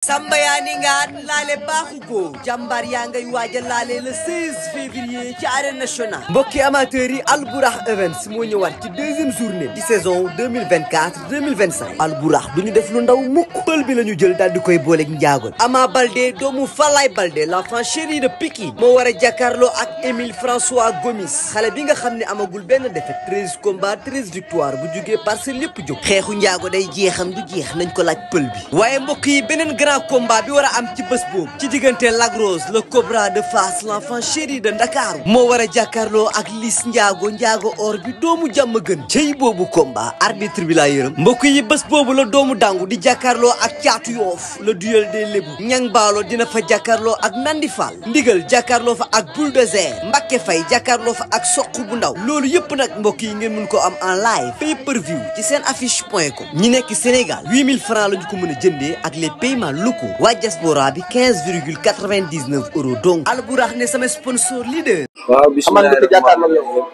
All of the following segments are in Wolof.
Samba yaa ni ngaan laale baaxu ko jàmbaar yaa ngay waaja laale le 16 février ci arène nationale mbokki amateurs yi Albourakh Events moo ñëwaat ci deuxième journée di saison 2024-2025 Albourakh du ñu def lu ndaw mukk pël bi la ñu jël daal di koy booleeg njaagoon Ama Baldé doomu Falaye Baldé l'enfant chéri de Pikine moo war a jàkkaarloo ak Émile François Gomis xale bi nga xam ne amagul benn défaite 13 combats 13 victoires bu jugee Parcelles lépp jóg xeexu njaago day jeexam du jeex nañ ko laaj pël bi waaye mbokk yi beneen grand combat bi war a am ci bés boobu ci diggante Lac Rose le Cobra de Fass l'enfant chéri de Ndakaaru moo war a jàkkaarloo ak Liss Njaago or bi doomu jàmm gën cey boobu combat arbitre bi laa yërëm mbokk yi bés boobu la doomu dangu di jàkkaarloo ak Caatu Yoof le duel des Lébu Ñang Baalo dina fa jàkkaarloo ak Nandi Fall ndigal jàkkaarloo fa ak Bulldozer Mbacké Faye jàkkaarloo fa ak Soq bu ndaw loolu yëpp nag mbokk yi ngeen mun ko am en live pay per view ci seen affiche.com ñi nekk Sénégal 8000 francs lañu ko mën a jëndee ak les paiements locaux waa diaspora bi 15,99 euros donc Albourakh ne sama sponsor leader. waaw bisimilah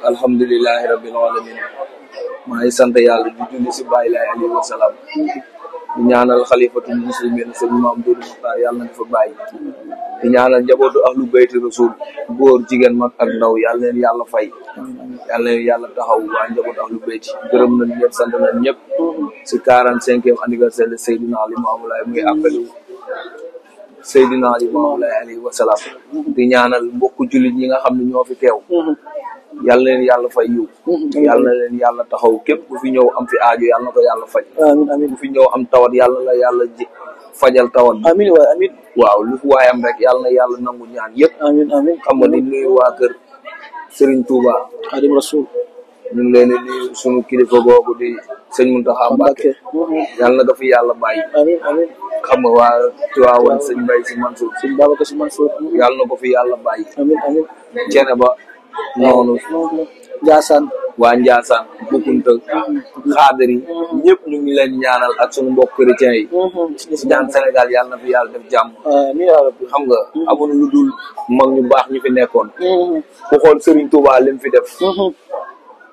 alhamdulilahi rabbil alamin maa ngi sant yàlla di julli si Baay Laay alayhi wa salaam di ñaanal xalifatul muslimin sëñ Maam Doudou Makhtar yàlla na fa bàyyi di ñaanal njabootu ahlu bayti rasul góor jigéen mag ak ndaw yàlla leen yàlla fay yàlla leen yàlla taxaw waa njabootu ahlu bayti gërëm nañ ñëpp sant nañ ñëpp si 45e anniversaire de Seydina Limamou Laye muy appelu Seydina Limamou Laye alayhi wa salaam di ñaanal mbokku jullit ñi nga xam ne ñoo fi teew yàlla leen yàlla fay yiw yàlla na leen yàlla taxaw képp ku fi ñëw am fi aajo yàlla na ko yàlla faj amiin ku fi ñëw am tawat yàlla la yàlla fajal tawat amiin waay amiin waaw lu fi waayam rek yàlla na yàlla nangu ñaan yëpp amiin amiin xam nga di nuyu waa kër Serigne Touba Khadim Rasoul ñu ngi leen di nuyu sunu kilifa boobu di sëñ Mountakha Mbacké yàlla na ko fi yàlla bàyyi amiin amiin xam nga waa Tiwaawan sëñ Mbaye Sy Mansour sëñ Babacar Sy Mansour yàlla na ko fi yàlla bàyyi amiin amiin cene ba noonu Ndiassane waa Ndiassane Boukounta xaadir yi ñëpp ñu ngi leen ñaanal ak sunu mbokk chrétien yi si ñaan Sénégal yàlla na fi yàlla def jàmm xam nga amuñu lu dul mag ñu baax ñu fi nekkoon ku xool Serigne Touba lim fi def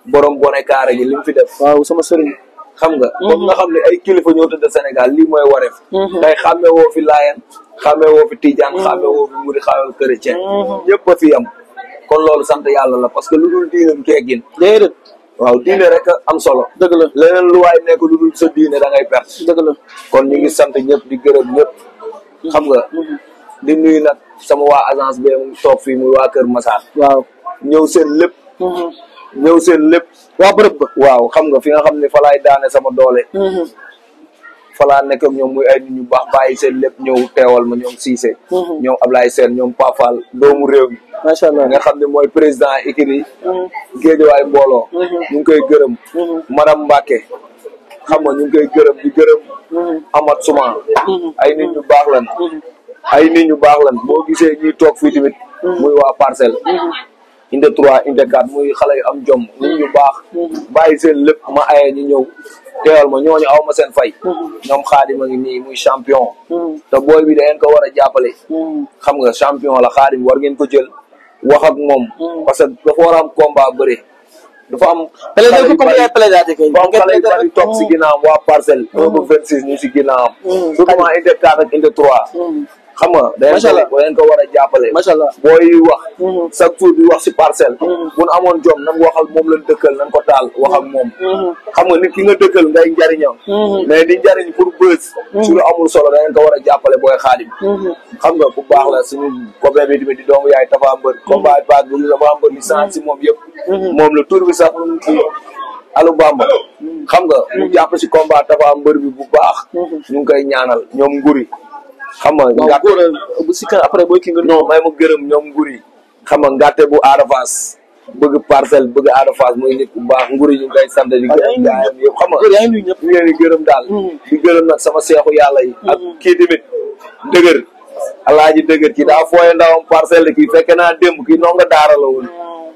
borom bone kaare gi lim fi def waaw sama Serigne xam nga comme nga xam ne ay kilifa ñoo tëdd Sénégal lii mooy wareef tey xàmme woo fi Laayeen xàmme woo fi Tijaan xàmme woo fi Murid xàmme chrétien ñëpp a fi am kon loolu sant yàlla la parce que lu dul diine du teggin déedéet waaw diine rek am solo dëgg la leneen lu waay nekk lu dul sa diine da ngay perte dëgg la kon ñu ngi sant ñëpp di gërëm ñëpp xam nga di nuyu nag sama waa agence bi mu toog fii muy waa Kër Massar waaw ñëw seen lépp waa bërëb ba waaw xam nga fi nga xam ne fa laay daane sama doole fa laa nekk ak ñoom muy ay nit ñu baax bàyyi seen lépp ñëw teewal ma ñoom Cissé ñoom Ablaye Sène ñoom Pafal doomu réew mi macha allah nga xam ne mooy président écurie Guédiawaye mbooloo ñu ngi koy gërëm madame Mbacké xam nga ñu ngi koy gërëm di gërëm Amath Souma ay nit ñu baax lan boo gisee ñuy toog fii tamit muy waa Parcelles inde 3 inde 4 muy xale yu am jom nit ñu baax bàyyi seen lépp ma aye ñu ñëw teewal ma ñooñu aw ma seen fay ñoom Xaadim a ngi nii muy champion te booy bi da ngeen ko war a jàppale xam nga champion la Xaadim war ngeen ko jël wax ak moom parce que dafa war a am combat bëre dafa am xale yu bari topp si ginnaawam waa Parcelles 1 ba 26 ñu si ginnaawam surtout inde 4 ak inde 3 xam nga dañ ko war a jàppale macha allah booy wax chaque jour di wax si Parcelles buñ amoon jom nan waxal moom lañ dëkkal nañ ko taal wax ak moom xam nga nit ki nga dëkkal ngay njariñam mais di njariñ pour bës su lu amul solo dañ ko war a jàppale booy Xaadim xam nga bu baax la suñu copain bi tamit di doomu yaay Tafa Mbër combat base bu Tafa Mbër licence si moom yëpp moom la tur bi sax Alu Bamba xam nga mu jàpp si combat Tafa Mbër bi bu baax ñu ngi koy ñaanal ñoom nguri xam nga ngàtte bu si kan après booy ki nga non may ma gërëm ñoom nguri xam nga ngàtte bu Ada Fass bëgg Parcelles bëgg Ada Fass mooy nit bu baax nguri ñu ngay sant di gërëm gaayam yëpp xam nga yaa ngi nuyu ñëpp ñu leen di gërëm daal di gërëm nag sama seexu yàlla yi ak kii tamit dëgër alaaji dëgër kii daa fooye ndawam parcelle kii fekk naa démb kii noo nga daara la woon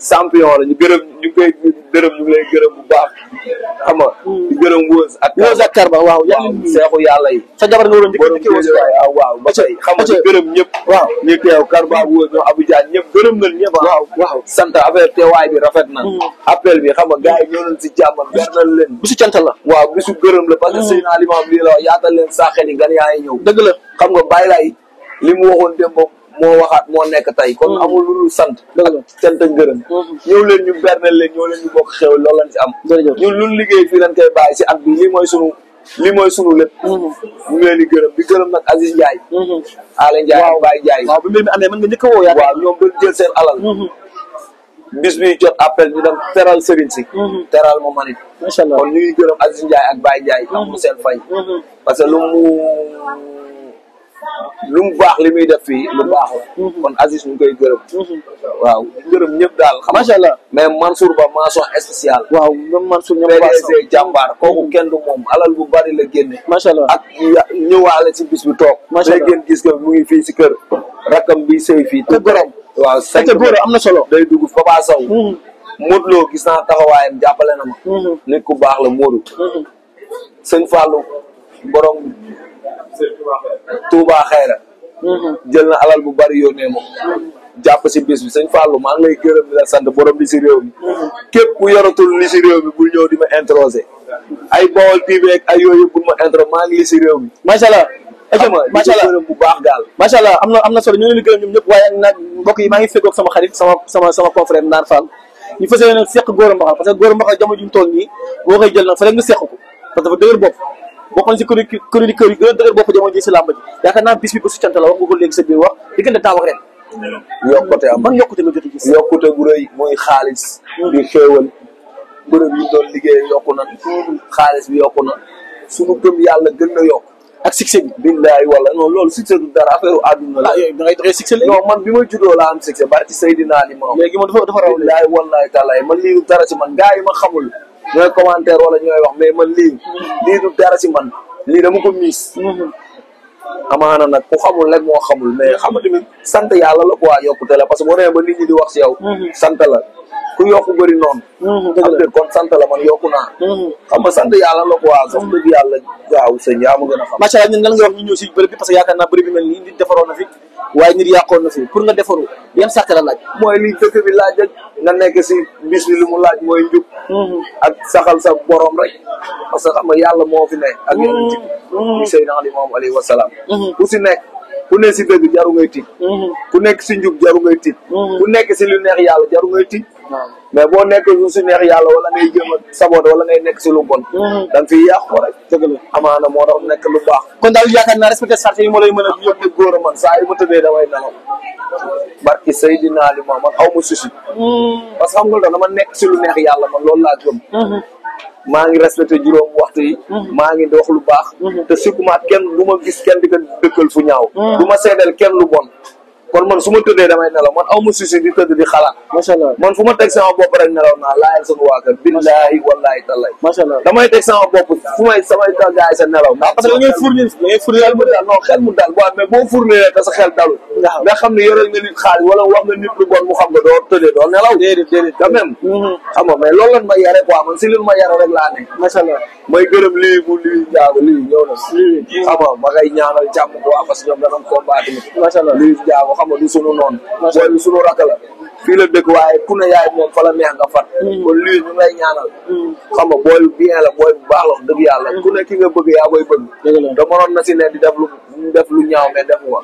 champion la ñu gërëm ñu koy gërëm ñu ngi lay gërëm bu baax xam nga di gërëm Wëz ak Karba waaw seexu yàlla yi sa jabar nga waroon njëkk waaw waaw ba tey xam nga di gërëm ñëpp waaw ñu teew Karba Wëz ñoom Abou Diagne ñëpp gërëm nañ ñëpp waaw sant affaire teewaay bi rafet na appel bi xam nga gars yi ñëw nañ si jàmmam bernal leen bisu cant la waaw bisu gërëm la parce que Seydina Limamou lii la wax yaatal leen saaxel yi gan yaa ngi ñëw dëgg la xam nga bàyyi laay li mu waxoon démb moo waxaat moo nekk tey kon amul lu dul sant cant ak ngërëm ñëw leen ñu bernal leen ñëw leen ñu bokk xew loolu lañ si am ñun luñ liggéey fii lañ koy bàyyi si at bi lii mooy sunu lépp ñu ngi leen di gërëm nag Aziz Ndiaye Alé Ndiaye ak Baye Ndiaye waaw bu mbir mi amee mën nga njëkk a woo yaa waaw ñoom doon jël seen alal bis bi jot appel ñu dem teral Serigne si teral ma manit macha allah kon ñu ngi gërëm Aziz Ndiaye ak Baye Ndiaye am seen fay parce que lu mu baax li muy def fii lu baax la kon Aziz ñu koy gërëm waaw gërëm ñëpp daal xam macha allah mais Mansour Ba mention spéciale waaw même Mansour ñoom PDG jàmbaar kooku kenn du moom alal bu bari la génne macha allah ak ñëwaale ci bis bi toog macha allah ngeen gis ko mu ngi fii si kër rakam bi sëy fii te borom waaw cinq góor am na solo day dugg Papa Sow Modou Lo gis naa taxawaayam jàppale na ma nit ku baax la Modou sëñ Fallou borom Touba Xayra jël na alal bu bari yónnee moom jàpp si bis bi sëñ Fallou maa ngi lay gërëm di la sant borom li si réew mi képp ku yoratul li si réew mi bul ñëw di ma introsé ay Baol TV ak ay yooyu bul ma intro maa ngi li si réew mi macha allah macha allah gërëm bu baax daal macha allah am na solo ñu ngi leen di gërëm ñoom ñëpp waaye nag mbokk yi maa ngi feggoog sama xarit sama confrère Ndane Fall ñu fas yéene seq góor a mbaxal parce que góor a mbaxal jamono juñ toll nii boo koy jël nag fa rek nga seq ko parce que dafa dëgër bopp bokkoon si chroniqueur yi gën a dëgër bopp jamono ji si làmb ji yaakaar naa bis bi ba su cant la wax nga ko léegi sa biir wax diggante daaw ak ren yokkute am ban yokkute nga jot a gis yokkute bu rëy mooy xaalis di xéewal bërëb yi doon liggéey yokku na xaalis bi yokku na suñu gëm yàlla gën na yokk ak succès bi billaay wala non loolu succès du dara affaire àdduna la da ngay doxee succès léegi non man bi ma juddoo laa am succès barki Seydina Limamou léegi man dafa raw billaay wallaay taalaay man lii du dara ci man gars yi ma xamul ñooy commentaire wala ñooy wax mais man lii du dara ci man lii dama ko miis amaana nag ku xamul rek moo xamul mais xam nga tamit sant yàlla la quoi yokkute la parce que boo demee ba nit ñi di wax ci yow sant la ku yokku bëri noonu dëgg la kon sant la man yokku naa xam nga sant yàlla la quoi sax dëgg yàlla waaw sëñ yaa ma gën a xam macha allah ñun lan nga wax ñu ñëw si bërëb bi parce que yaakaar naa bërëb bi mel nii nit defaroon na fi waaye nit yàqoon na fi pour nga defaru yan sàrt la laaj mooy li dëkk bi laaj rek nga nekk si bis bi li mu laaj mooy njub ak saxal sa borom rek parce que xam nga yàlla moo fi ne ak yeneen ci bi Seydina Limamou alayhi wa salaam ku si nekk ku ne si dëgg jaru ngay tiit ku nekk si njub jaru ngay tiit ku nekk si lu neex yàlla jaru ngay tiit mais boo nekk lu si neex yàlla wala ngay jéem a saboté wala ngay nekk si lu bon da nga fiy yàqu rek dëgg la amaana moo tax nekk lu baax kon daal yaakaar naa respecté sart yi moo lay mën a yóbbu góor a man saa yu ma tëddee damay nelaw barki Seydina Limamou man aw ma susi parce que xam nga dama nekk si lu neex yàlla man loolu laa gëm maa ngi respecté juróom waxtu yi maa ngi wax lu baax te surtout kenn du ma gis kenn di ko dëkkal fu ñaaw du ma seedeel kenn lu bon kon man su ma tëddee damay nelaw man aw ma susi di tëdd di xalaat macha allah man fu ma teg sama bopp rek nelaw naa laayal sama waa kër billaahi wallaahi tallaahi macha allah damay teg sama bopp fu may samay tàggaay sa nelaw ndax parce que da ngay fournir xel mu dal non xel mu dal waaw mais boo fournir te sa xel dalul nga xam ne yoreel nga nit xaalis wala wax nga nit lu bon mu xam nga doo tëddee doo nelaw déedéet quand même xam nga mais loolu lan ma yare quoi man si li ma yare rek laa ne macha allah may gërëm lii bu lii njaago lii ñëw na xam nga ma ngay ñaanal jàmm quoi parce que ñoom dana combat tamit macha allah lii njaago xam nga du sunu noonu booy bi sunu rakk la fii la dëkk waaye ku ne yaay moom fa la neex nga fat kon lii ñu ngay ñaanal xam nga booy bien la booy bu baax la wax dëgg yàlla ku ne ki nga bëgg yaa koy bëgg da mënoon na si ne di def lu ñaaw mais def ko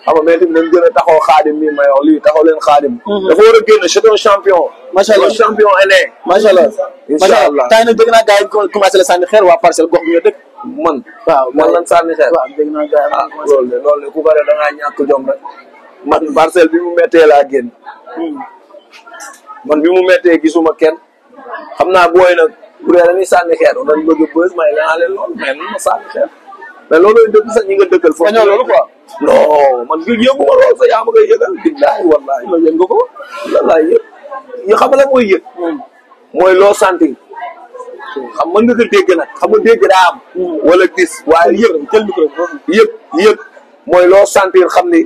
xam nga mais tamit dañ gën a taxaw xaadim mii may wax lii taxaw leen xaadim dafa war a génn c'est un champion macha allah champion aîné macha allah incha allah tay nag dégg naa gars yi commencé la sànni xeer waa parcelle gox bi nga dëkk man waaw man lan sànni xeer waaw dégg naa gars yi loolu ku ko def da ngaa ñàkk jom rek man parcelle bi mu méttee laa génn man bi mu méttee gisuma kenn xam naa booy nag bu dee dañuy sànni xeer dañ bëgg bës may lanaa leen loolu mais nan ma sànni xeer mais loolu dëgg sax ñi nga dëkkal foofu loolu quoi non man gi yëgu ma loolu sax yaa ma koy yëgal billaahi wallaahi la yëg nga ko lan laay yëg yi xam la mooy yëg mooy loo sentir xam mën nga ko dégg nag xam nga dégg daa am wala gis waaye yëg jël micro yëg mooy loo sentir xam ni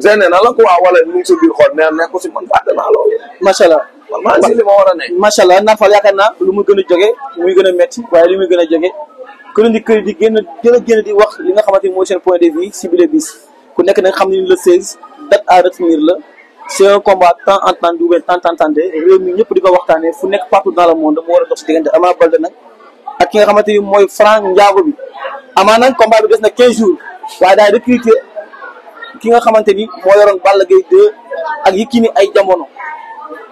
gêné na la quoi wala mu ngi sa biir xol mais nekku si man fàtte naa loolu. macha allah man maa ngi si li ma war a nekk. macha allah Naar Fall yaakaar naa lu mu gën a jóge muy gën a métti waaye li muy gën a jóge ku leen di kër di génn di wax li nga xamante ni mooy seen point de vue si bile bis ku nekk nag xam ni le 16 date à retenir la c'est un combat tant entendu ou bien tant entendé réew mi ñëpp di ko waxtaanee fu nekk partout dans le monde mu war a dox si diggante Ama Baldé nag ak ki nga xamante ni mooy Franc Ndiago bi amaa nag combat bi des na 15 jours waaye daay recruter ki nga xamante ni moo yoroon Balla Gaye 2 ak Yékini ay jamono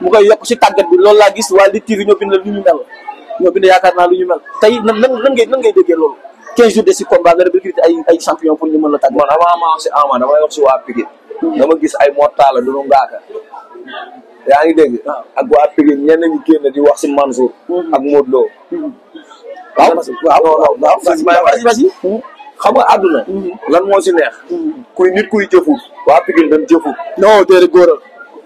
mu koy yokk si tàggat bi loolu laa gis waa Lutte TV ñoo bind lu ñu mel ñoo bind yaakaar naa lu ñu mel tey nan ngay déggee loolu 15 jours de si combat nga recruter ay champion pour ñu mën la tàggat. man avant ma wax si Ama damay wax si waa Pikine. dama gis ay mortala du nu ngaaka. yaa ngi dégg. ak waa Pikine ñenn ñi génn di wax si Mansour. ak Modou Lo. waaw vas-y. xam nga àdduna. lan moo si neex. kuy jëfut. waa Pikine dañ jëfut. non déedéet góoral.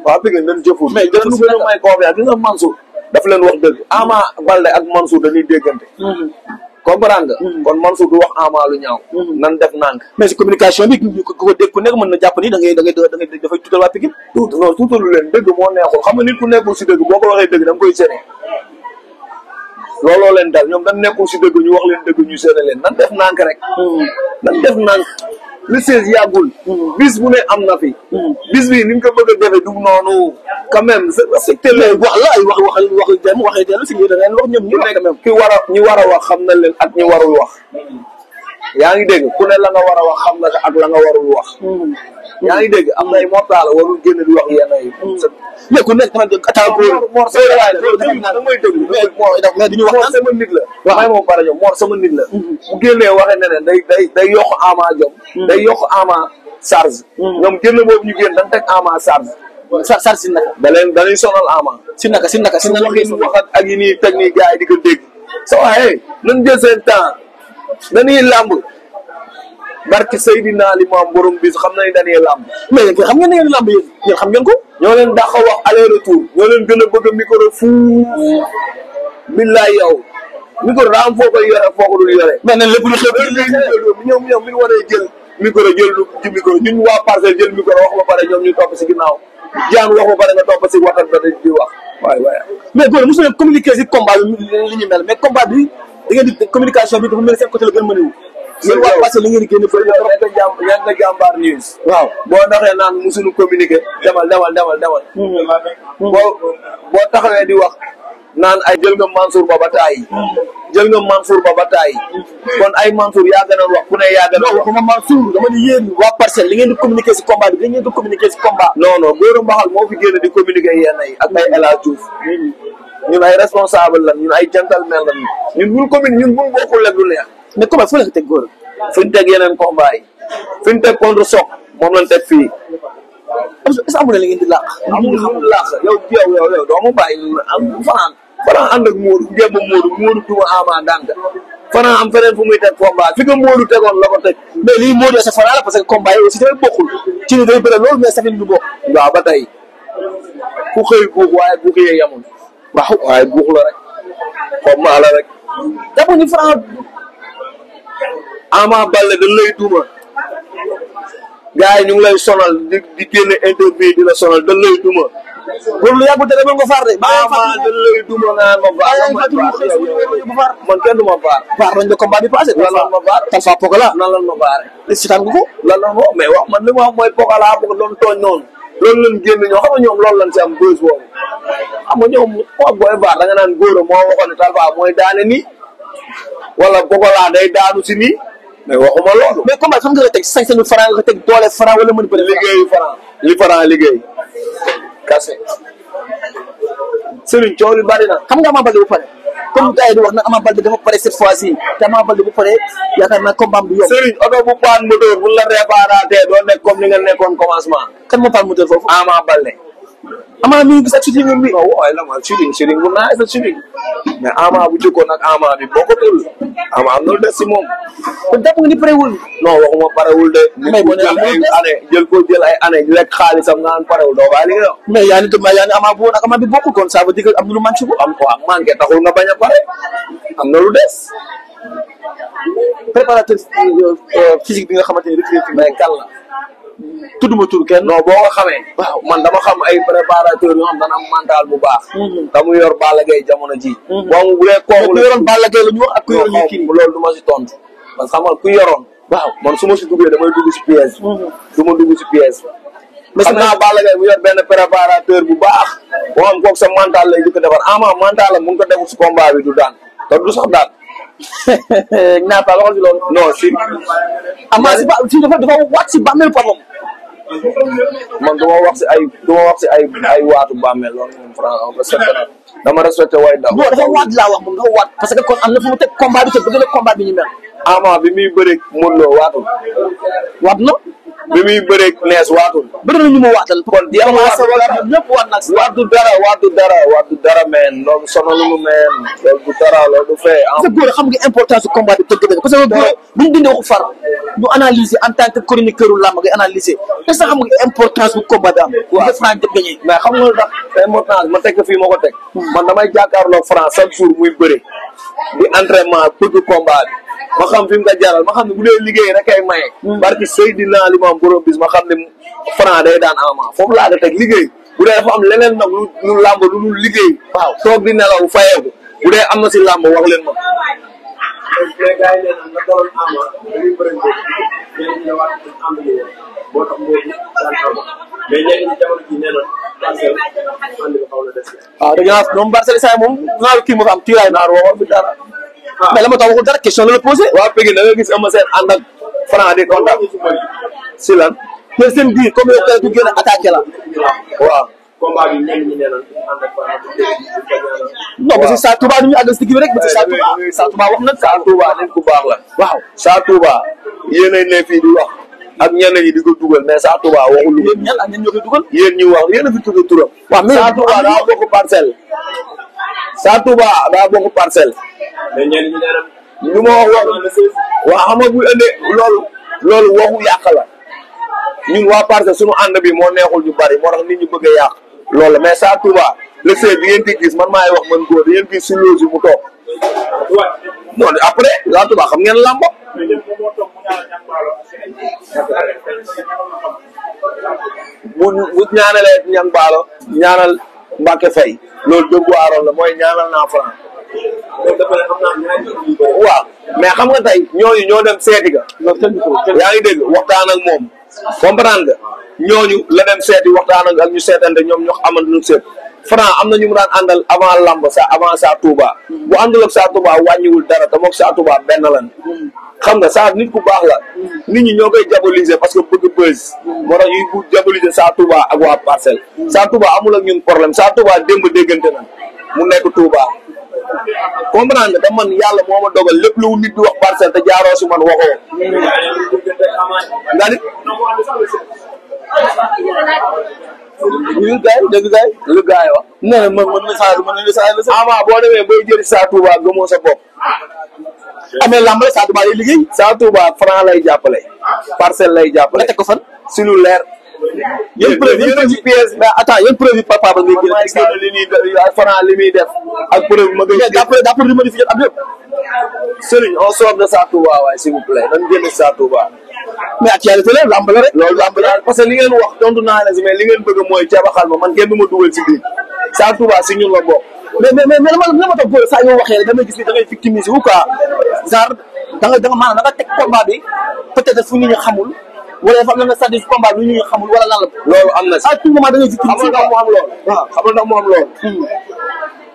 waa Pikine dañ jëfut. mais dafa si may confiance gis nga Mansour. daf leen wax dëgg Ama Baldé ak Mansour dañuy déggante. comprendre nga. kon Mansour du wax Ama lu ñaaw. nan def nànk. mais si communication bi ku ko dégg ku nekk mën na jàpp ni da ngay dafay tuutal waa Pikine. tuutalu leen dëgg moo neexul xam nga nit ku nekkul si dëgg boo ko waxee dëgg da nga koy séné. looloo leen dal ñoom dañ nekkul si dëgg ñu wax leen dëgg ñu séné leen nan def nànk rek. nan def nànk le 16 yàggul. bis bu ne am na fi. bis bi ni ñu ko bëgg a defee dug noonu. quand même respecté leen wax la ay wax dem waxee dellu si da ngeen wax ñoom ñu nekk même. ñi war a wax xam na leen ak ñi warul wax. yaa ngi dégg ku ne la nga war a wax xam na ak la nga warul wax. yaa ngi dégg am na ay mortal warul génn di wax yenn yi. mais ku nekk tamit attaque Mor sama nit la. may moom pare ñoom Mor sama nit la. bu génnee waxee ne day yokk Ama jom. day yokk Ama charge. ñoom génn boobu ñu génn dañ teg Ama charge. sar si naka. dañuy sonal Ama. si naka waxat ak yi nii teg nii gars yi di ko dégg. sa waaye nañ jël seen temps dañuy làmb. barki Seydina Limam borom bis xam nañ dañuy làmb. mais yéen xam ngeen ne yéen làmb yéen xam ngeen ko. ñoo leen dàq wax aller retour. ñoo leen gën a bëgg a micro fuuf. billaay yow. micro daa am foo koy yore foo ko dul yore. mais nag lépp lu xew ñoom mi waree jël micro jël ci micro ñun waa Parcelles jël micro wax ba pare ñoom ñu topp si ginnaaw. jaan wax ba pare nga topp si waxat ba di wax. waaye. mais góor mosu leen communiquer si combat bi li ñu mel mais combat bi da ngeen di communication bi dafa mel seen côté la gën a mën a wu. yéen waa Parcelles li ngeen di génne fële nga jàmbaar news. waaw boo naxee naan musuñu communiquer demal. boo taxawee di wax naan ay jël nga Mansour ba taay. kon ay Mansour yaa gën a wax ku ne yaa gën a wax. waxuma Mansour dama ni yéen waa Parcelles li ngeen di communiquer si combat bi li ngeen di communiquer si combat. non góor mbaxal moo fi génn di communiquer yenn yi ak ay El Hadj Diouf ñun ay responsable lan ñun ay gentleman lan ñun buñ bokkul leen du neex. mais combat fu la ko teg góor. fi ñu teg yeneen combat yi fi ñu teg contre Sokh moom lañ teg fii. est-ce que amul li ngeen di laax. amul laax yow doo ma bàyyi am fanaan ànd ak Modou gébb Modou duma Ama daan nga fanaan am feneen fu muy teg combat fi nga Modou tegoon la ko teg. mais lii Modou sa fanaan la parce que combat yi aussi tamit bokkul ci ni day bëre loolu mais safin du bokk. waaw ba tey ku xëy buux waaye buux yee yamul. waaye buux la rek combat la rek. jàpp ni Franc Ama Baldé dañ lay duma gars yi ñu ngi lay sonal di génne interview di la sonal dañ lay duma. loolu lu yàggul dara mën nga faar de. Ama dañ lay duma nga naan ma faar. man kenn du ma faar. faar nañ la combat bi passé. lan lan ma faar. Talfa Pokola. nan lan ma faare. si tànn nga ko. lan lan ma mais wax man li ma wax mooy Pokola bëgg doon tooñ noonu. loolu lañ génn ñoo xam nga ñoom loolu lañ si am bës boobu. xam nga ñoom xool booy faar da nga naan góor moo waxoon ne Talfa mooy daane nii. wala Pokola day daanu si nii. mais waxuma loolu. mais combat fan nga ko teg sañ-sañu Franc nga ko teg doole Franc wala mën bëri. liggéeyu Franc li Franc liggéey. kase. Serigne coow li bari na. xam nga Ama Baldé bu pare. comme gars yi di wax nag Ama Baldé dafa pare cette fois ci te Ama Baldé bu pare yaakaar naa combat bi yomb. Serigne oto bu paan moteur bu la réparatee doo nekk comme ni nga nekkoon commencement. kan moo paan moteur foofu. Ama Baldé. Ama mi ngi gis ak shooting bi. non waaye la ma shooting bu naaj sa shooting mais Ama bu jëkkoon ak Ama bi bokkutul Ama am na lu des si moom. kon jàpp nga ni parewul. non waxuma parewul de. mais boo jël ay année lekk xaalisam nga naan parewul doo bàyyi li nga wax. mais yaa ni Ama bu woon ak Ama bi bokkul kon ça veut dire que am na lu manqué ko. am quoi manqué taxul nga bañ a pare am na lu des. préparateur physique bi nga xamante ne recruté mais kan la. tudduma tur kenn. non boo ko xamee. waaw man dama xam ay préparateur yoo xam dana am mental bu baax. te mu yor Balla Gaye jamono ji. bon bu dee kooku ku yoroon Balla Gaye la ñu wax ak ku yoroon kii loolu du ma si tontu. parce que xam nga ku yoroon. waaw man su ma si duggee damay dugg si pièce. du ma dugg si pièce. mais xam naa Balla Gaye mu yor benn préparateur bu baax. boo xam kooku sa mental lay jëkk defar ama mental am mu ngi ko defut si combat bi du daan te du sax daan. ñaata waxal si loolu. non si. ama si dafa wàcc si bàmmeelu papam. man du ma wax si ay waatu bàmmeel loolu moom franc respecté na dama respecté way daw. non dafa waat laa wax moom dafa waat parce que kon am na fu mu teg combat bi te bëgg na combat bi ñu mel. ama bi muy bëreeg Modou Lo waatul. waat na. bi muy bëreeg nees waatul. bëri na ñu ma waatal. kon yàlla waat ñëpp waat nag. waatu dara meen loolu sonalu meen loolu du dara loolu du fee. parce que góor xam nga importance su combat bi dëgg-dëgg parce que góor bu ñu dindee waxu far ñu analyser en tant que chroniqueur làmb ngay analyser est-ce que xam nga importance bu combat bi am. waaw Franc jëpp gañe. mais xam nga lu tax importance ma teg ko fii ma ko teg. man damay jàkkaarloo Franc chaque jour muy bëre di entraînement bëgg combat bi. ma xam fi mu ko jaral ma xam ne bu dee liggéey rek ay maye. barki Seydina Limam borom bis ma xam ne Franc day daan Ama foofu laa ko teg liggéey bu dee dafa am leneen nag lu làmb lu dul liggéey. waaw toog di nelaw fayeeku bu dee am na si làmb wax leen ma. mais gars yi nee na nga daloon Ama dañuy bëri moo tax moo daan Ama mais léegi ci jamono ji nee na Parcelles ànd bi xaw na des. waaw dañu naan moom Parcelles saa moom naaru kii moo fa am tiiraay naar waxoon fi dara. mais la ma tax waxul dara question la la posé. waa Pékin da nga gis Eumeu Sène ànd ak Franc di contact si lan. te seen biir comme yow du gën a attaqué la. waaw. combat bi ñenn ñi nee nañ ànd ak Franc non parce que Sa Touba du ñu àggal si kii bi rek parce que Sa Touba wax na. Sa Touba nit ku baax la. waaw Sa Touba yéenay ne fii di wax ak ñenn ñi di ko dugal mais Sa Touba waxul lu. yéen ñan ak ñan ñoo koy dugal. yéen ñi wax yéen a fi tudd turam. waaw mais Sa Touba daa bokk parcelle. Sa Touba daa bokk parcelle. mais ñenn ñi nee nañ lu ma wax waaw xam nga bu indee loolu waxu yàq la ñun waa parcelle suñu ànd bi moo neexul ñu bari moo tax nit ñi bëgg a yàq loolu la mais Sa Touba le fait di ngeen di gis man maay wax man góor di ngeen gis si loolu mu toog non après Sa Touba xam ngeen làmbo bu ñaanalee ñang baalo ñaanal Mbacke Faye loolu dëggu aaroon la mooy ñaanal naa Franc waaw mais xam nga tey ñooñu ñoo dem seeti ga yaa ngi dégg waxtaan ak moom comprendre nga ñooñu la dem seeti waxtaan ak ñu seetante ñoom ñoo amal lu seet Franc am na ñu mu daan àndal avant lamb avant Sa Touba bu àndul ak Sa Touba wàññiwul dara te moog Sa Touba benn lan xam nga Sa nit ku baax la nit ñi ñoo koy diaboliser parce que bëgg buzz moo tax ñuy diaboliser Sa Touba ak waa Parcelles Sa Touba amul ak ñun problème Sa Touba démb déggante na mu nekk Touba comprendre nga da man yàlla moo ma dogal lépp lu nit di wax Parcelles te jaaroo si man waxoo nga nit lu gaay wax nee na mën na saa ama boo demee bay jëri Sa Touba gëmoo sa bopp amee lamb rek Sa Touba lay liggéey. Sa Touba Franc lay jàppale Parcelles lay jàppale nga teg ko fan. si lu leer yéen preuve yi pièce mais attends yéen preuve yi papa ba ngay génn li muy Franc li muy def ak preuve ma ngay d'après li ma di fi jot am yëpp. Serigne on sort de Sa Touba waaye s'il vous plaît nañ génn Sa Touba mais actualité la lamb la rek. loolu lamb la parce que li ngeen wax tontu naa la si mais li ngeen bëgg mooy cabaxal ma man kenn du ma dugal si biir Sa Touba si ñun la bokk mais ma toog booy saa yoo waxee rek damay gis ni da ngay victimiser wu quoi genre da nga maanaam da nga teg combat bi peut-être fu nit ñi xamul wala dafa am na nga c'est-à-dire combat bi nit ñi xamul wala lan la. loolu am na si à tout moment da ngay victimiser. xam nga mu am loolu. waaw xam nga mu am loolu.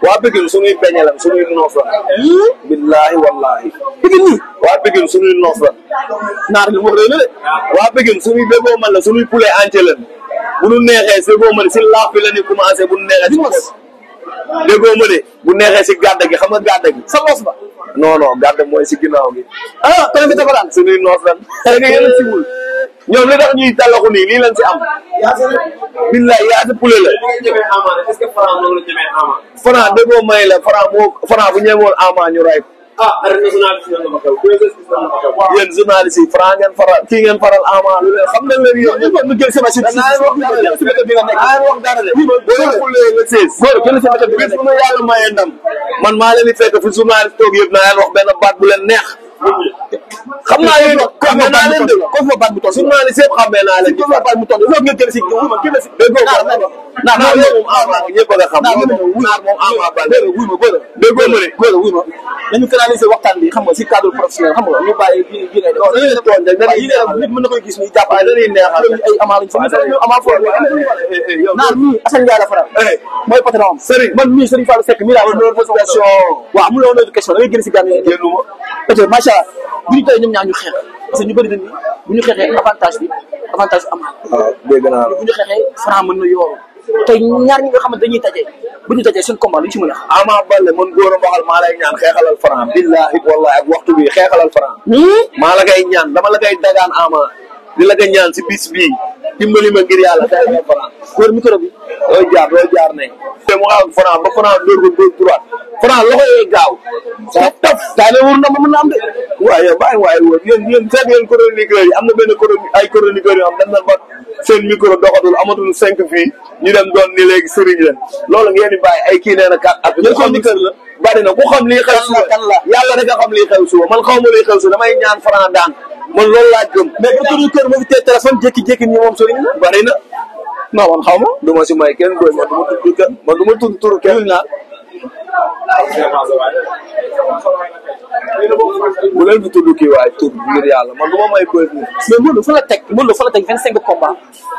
waa Pikine suñuy beñe la suñuy noof la. billaahi wallaahi. Pikine nii. waa Pikine suñuy noof la. naar li mu wax la de. waa Pikine suñuy déggoo man la suñuy poulet entier la bu nu neexee déggoo ma ne si laaf bi la ñuy commencé bu nu neexee si mos. déggoo ma ne bu neexee si gàdda gi xam nga gàdda gi. sa loos ba. non non gàdda mooy si ginnaaw gi. ah kon bi dafa daan. suñuy noof lan. tey nga yéen a siwul. ñoom li tax ñuy talaxu nii lii lañ si am. billaay yaa si poulet la. est-ce que Franc noonu la ñemee Ama. Franc déggoo may la Franc bu ñemewoon Ama ñu ray ko. ah arène nationale gis nañ la fa xew gis nañ la fa xew. yéen journaliste yi Franc ngeen faral kii ngeen faral Ama lu leen xam nañ leen yow ñu jël sama si méthode bi nga nekk wax dara de góor le 16 góor jël sa méthode bi nga nekk bis bu yàlla mayee ndam man maa leen di fekk fi journaliste toog yëpp na leen wax benn baat bu leen neex xam naa yéen xamee naa leen de ko fa baat bu toll journaliste yëpp xamee naa leen ko fa baat bu toll loolu ngeen jël si ma jël si déggoo ko naa moom Ama ñëpp a nga xam naar moom Ama Baldé wuy ma góor déggoo ma ne góor wuy ma nañu canaliser waxtaan bi xam nga si cadre professionnel xam nga ñu bàyyi yi ngay def dañuy tooñ rek nit mën na koy gis ni jàppale dañuy neexal ay Ama lañ fa Ama fo naar mii Assane Ndiaye la faral mooy patron am Serigne man mii Serigne Fallou Seck mii laa doon question waaw mu la woon question da ngay génn si gàmm yi génnuma peut être macha Allah bu ñu tey ñoom ñaar ñu xeex parce que ñu bëri dañ ni bu ñu xeexee avantage bi Ama waaw dégg naa bu ñu xeexee Franc mën na yooru te ñaar ñi nga xamante dañuy tajee bu ñu tajee seen combat lu ñu ci mën a Ama Baldé man góor a waxal maa lay ñaan xeexalal Franc billahi wallahi ak waxtu bi xeexalal Franc maa la koy ñaan dama la koy dagaan Ama di la koy ñaan si bis bii dimbali ma ngir yàlla xeexalal Franc góor micro bi doo jaar ne te mu ak Franc ba Franc dóor ko dóor droit Franc loxo yee gaaw sa taf daa ne wur na ma mën na am de waaye bàyyi waaye woon yéen seet ngeen chroniqueur yi am na benn ay chroniqueur yoo xam dem na ba seen micro doxatul amatul 5 fii ñu dem doon ni léegi sëriñ leen loolu ngeen di bàyyi ay kii nee na kat ak ñun chroniqueur la bari na ku xam lii xew suba yàlla rek a xam lii xew suba man xaw ma lii xew suba damay ñaan Franc daan man loolu laa gëm mais chroniqueur moo fi tee téléphone jékki-jékki ñi moom sëriñ la bari na non man xaw ma du ma si may kenn doy man du ma tudd turu kenn naa bu leen fi tudd kii waaye tur ngir yàlla man du ma may bëri mais Modou fa la teg 25 combats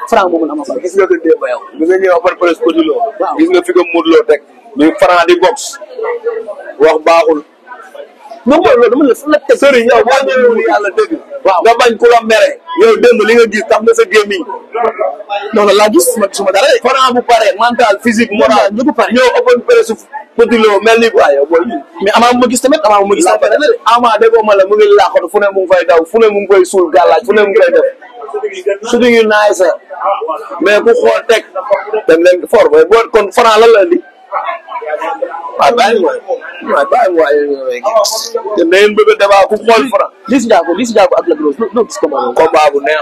Franc moo mën a am gis nga ko démb yow bi nga ñëw par presse Petit Lo gis nga fi ko Modou Lo teg bi Franc di box wax baaxul mais Modou Lo dama la fa la teg sëriñ yow boo ñëwee yàlla dëgg waaw nga bañ ku la mere yow démb li nga gis tax na sa gémmiñ noonu laa gis ma gisuma dara Franc bu pare mental physique moral ñëpp pare ñëw open presse Petit Lo mel ni quoi yow booy mais Ama ma gis tamit Ama ma gis Ama déggoo ma la mu ngi laaxatu fu ne mu ngi fay daw fu ne mu ngi koy suul gàllaaj fu ne mu ngi koy def suñu yu naay sa mais ku xool teg dem leen for ba boo kon Franc lan la indi waaw bàyyi waay te na ngeen bëgg a débat ku xool Franc Liss Ndiago ak Lac Rose noo gis combat bu neex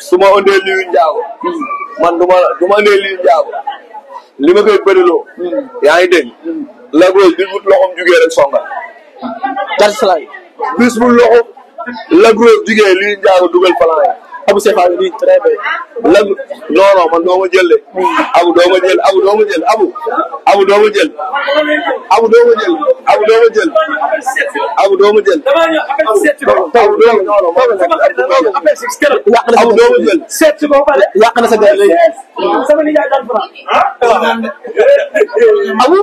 su ma andee Liss Ndiago man du ma andee Liss Ndiago li ma koy bëriloo yaa ngi dégg Lac Rose bi wut loxom jugee rek songal dar salay bis bu loxo Lac Rose jugee Liss Ndiago dugal falan yi Abou Sefa ni très bien Lac non man doo ma jël de Abou doo ma jël Abou doo ma jël Abou doo ma jël Abou doo ma jël Abou doo ma jël Abou doo ma jël Abou doo ma jël seet ko pare yàq na sa gars léegi sama nijaay daan Franc Abou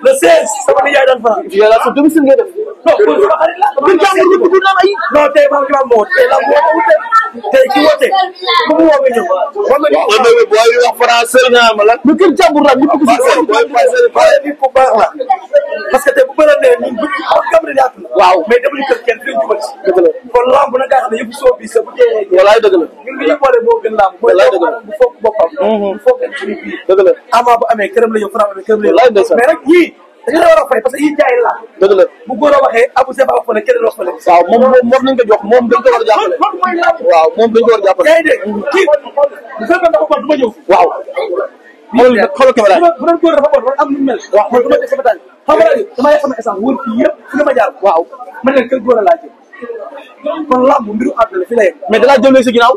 le 16 sama nijaay daan Franc yàlla sa domicile ngay def non sama xarit la ñu jàmbur ñu bëgg naa ay non tey ma la moo tey la moo tey ki woote ku mu woo nga ñëw wala ni booy wax français nga ma la ñu kër jàmbur la ñu bëgg ci booy passé bi ko baax la parce que tey bu bëra ne ñun bëgg xam ne yaatu na waaw mais dem ñu kër kenn fi ñu jubal ci dëgg la kon lamb na nga xam ne yëpp soo bi sa bu tee walaay dëgg la ñun bi yëppale moo gën lamb walaay dëgg la bu foog boppam bu foog ci bi dëgg la Ama bu amee këram la ñëw Franc amee këram la ñëw mais rek ñii dañu la war a fay parce que yi jaay la dëgg la bu góor a waxee Abou Sefa wax fa ne keneen wax fa ne waaw moom nañ ko jox moom dañ ko war a jàppale waaw moom dañ ko war a jàppale yaa ngi dégg kii bu fekkoon dafa bon du ma ñëw waaw xoolal caméra bu doon góor dafa bon war am nu mel waaw man du ma teg sama tànk xam nga dama yegg sama essence wër fii yëpp fu ne ma jaar waaw man leen kër góor a laa jëm kon lamb mbiru àdduna fi la yem mais dalaa jëw léegi sa ginnaaw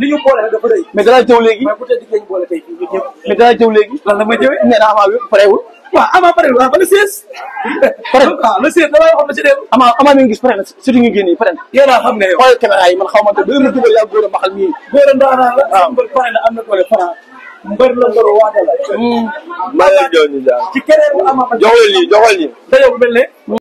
li ñu boole dafa rëy mais dalaa jëw léegi mais bu tey di ñu boole tey fii ñëpp mais dalaa jëw léegi lan la may jëwee nee na Ama pareewul waaw Ama pare waaw ba le 16. pare waaw le 16 damay wax na ci dee. Ama mi ngi gis pare na surtout ñu génn pare na. yéen a xam ne yow xoolal caméra yi man xaw ma te ba ma dugal yaa góor a maxal mii. góor a ndaanaan la. waaw mbër pare na am na doole Franc. mbër la mbër waate la. maa ngi lay jox ñu jaar. ci keneen bu Ama. joxal ñi. dayoo bu mel ne.